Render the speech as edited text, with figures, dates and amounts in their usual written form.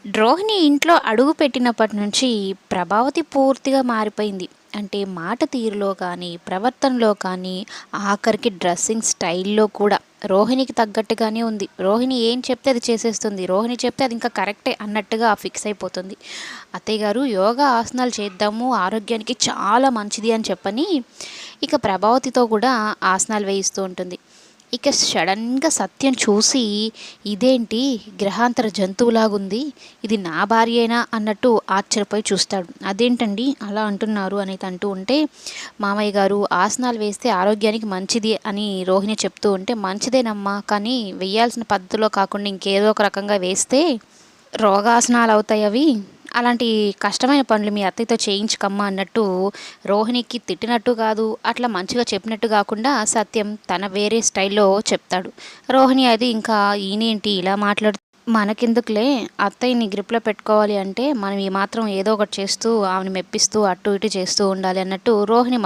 రోహిణి ఇంట్లో అడుగు పెట్టినప్పటి నుంచి ప్రభావతి పూర్తిగా మారిపోయింది. అంటే మాట తీరులో కానీ, ప్రవర్తనలో కానీ, ఆఖరికి డ్రెస్సింగ్ స్టైల్‌లో కూడా రోహిణికి తగ్గట్టుగానే ఉంది. రోహిణి ఏం చెప్తే అది చేసేస్తుంది. రోహిణి చెప్తే అది ఇంకా కరెక్టే అన్నట్టుగా ఫిక్స్ అయిపోతుంది. అత్తయ్య గారు యోగా ఆసనాలు చేద్దాము ఆరోగ్యానికి చాలా మంచిది అని చెప్పని ఇక ప్రభావతితో కూడా ఆసనాలు వేయిస్తూ ఉంటుంది. ఇక సడన్‌గా సత్యం చూసి, ఇదేంటి గ్రహాంతర జంతువులాగుంది, ఇది నా భార్యేనా అన్నట్టు ఆశ్చర్యపోయి చూస్తాడు. అదేంటండి అలా అంటున్నారు అనేసి అంటూ ఉంటే, మామయ్య గారు ఆసనాలు వేస్తే ఆరోగ్యానికి మంచిది అని రోహిణి చెప్తూ ఉంటే, మంచిదేనమ్మా కానీ వెయ్యాల్సిన పద్ధతిలో కాకుండా ఇంకేదో ఒక రకంగా వేస్తే రోగాసనాలు అవుతాయి అవి. అలాంటి కష్టమైన పనులు మీ అత్తయ్యతో చేయించకమ్మా అన్నట్టు రోహిణికి తిట్టినట్టు కాదు, అట్లా మంచిగా చెప్పినట్టు కాకుండా సత్యం తన వేరే స్టైల్‌లో చెప్తాడు. రోహిణి అది ఇంకా ఈయనేంటి ఇలా మనకెందుకులే అత్తయ్యని గ్రిప్‌లో పెట్టుకోవాలి అంటే మనం ఈ మాత్రం ఏదో ఒకటి చేస్తూ ఆమెను మెప్పిస్తూ అటు ఇటు చేస్తూ ఉండాలి అన్నట్టు రోహిణి